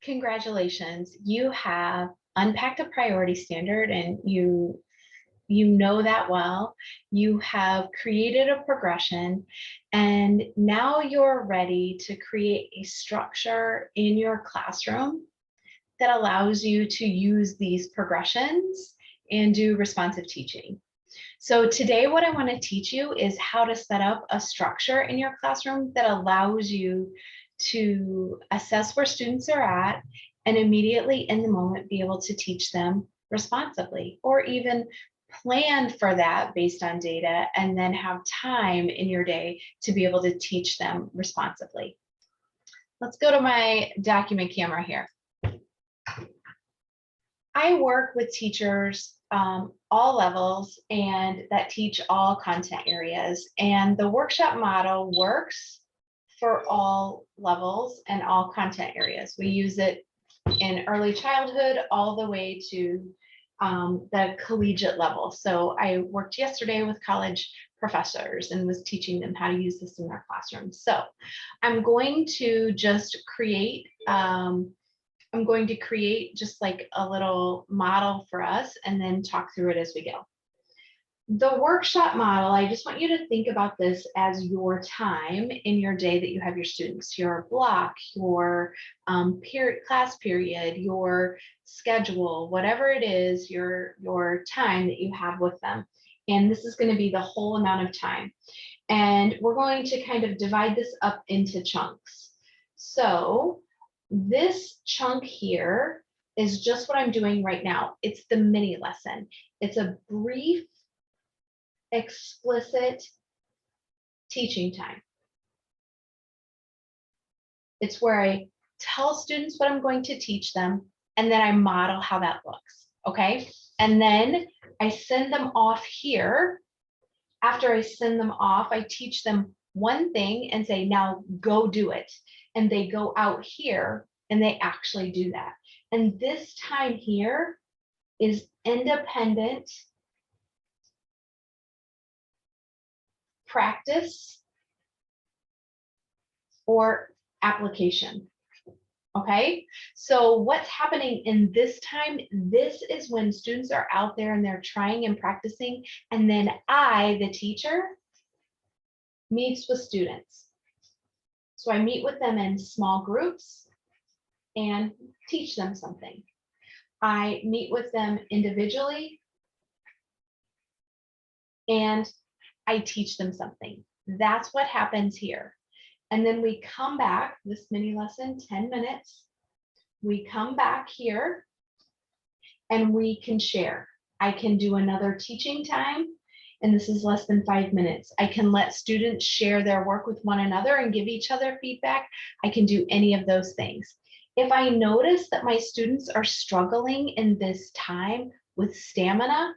Congratulations, you have unpacked a priority standard and you know that well. You have created a progression and now you're ready to create a structure in your classroom that allows you to use these progressions and do responsive teaching. So today what I want to teach you is how to set up a structure in your classroom that allows you to assess where students are at and immediately in the moment be able to teach them responsibly, or even plan for that based on data and then have time in your day to be able to teach them responsibly. Let's go to my document camera here. I work with teachers all levels and that teach all content areas, and the workshop model works for all levels and all content areas. We use it in early childhood all the way to the collegiate level. So I worked yesterday with college professors and was teaching them how to use this in their classrooms. So I'm going to just create just like a little model for us and then talk through it as we go. The workshop model, I just want you to think about this as your time in your day that you have your students, your block, your class period, your schedule, whatever it is, your time that you have with them. And this is going to be the whole amount of time. And we're going to kind of divide this up into chunks. So this chunk here is just what I'm doing right now. It's the mini lesson. It's a brief, explicit teaching time. It's where I tell students what I'm going to teach them, and then I model how that looks, okay? And then I send them off here. After I send them off, I teach them one thing and say, now go do it. And they go out here and they actually do that. And this time here is independent practice or application. Okay, so what's happening in this time? This is when students are out there and they're trying and practicing, and then I, the teacher, meets with students. So I meet with them in small groups and teach them something. I meet with them individually and I teach them something. That's what happens here. And then we come back, this mini lesson, 10 minutes. We come back here and we can share. I can do another teaching time, and this is less than 5 minutes. I can let students share their work with one another and give each other feedback. I can do any of those things. If I notice that my students are struggling in this time with stamina,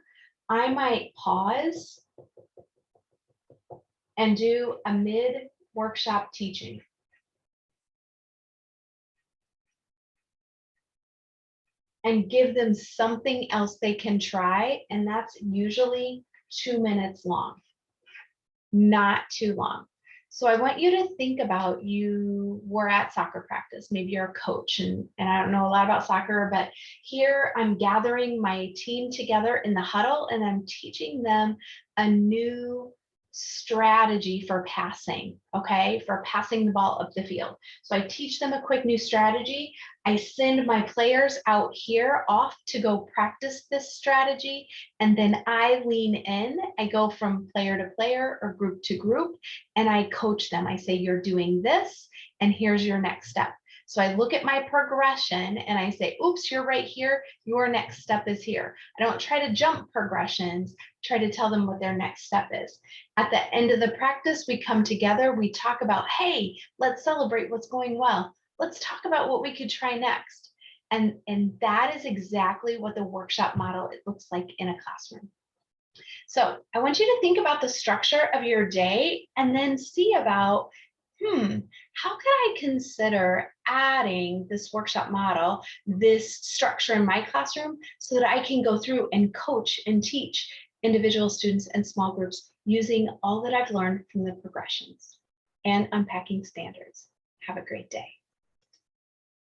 I might pause and do a mid-workshop teaching. And give them something else they can try, and that's usually 2 minutes long, not too long. So I want you to think about, you were at soccer practice, maybe you're a coach, and I don't know a lot about soccer, but here I'm gathering my team together in the huddle and I'm teaching them a new strategy for passing, okay, for passing the ball up the field. So I teach them a quick new strategy. I send my players out here off to go practice this strategy, and then I lean in. I go from player to player or group to group, and I coach them. I say, you're doing this, and here's your next step. So I look at my progression and I say, oops, you're right here. Your next step is here. I don't try to jump progressions, try to tell them what their next step is. At the end of the practice, we come together, we talk about, hey, let's celebrate what's going well. Let's talk about what we could try next. And that is exactly what the workshop model looks like in a classroom. So I want you to think about the structure of your day and then see about, how could I consider adding this workshop model, this structure in my classroom, so that I can go through and coach and teach individual students and small groups using all that I've learned from the progressions and unpacking standards. Have a great day.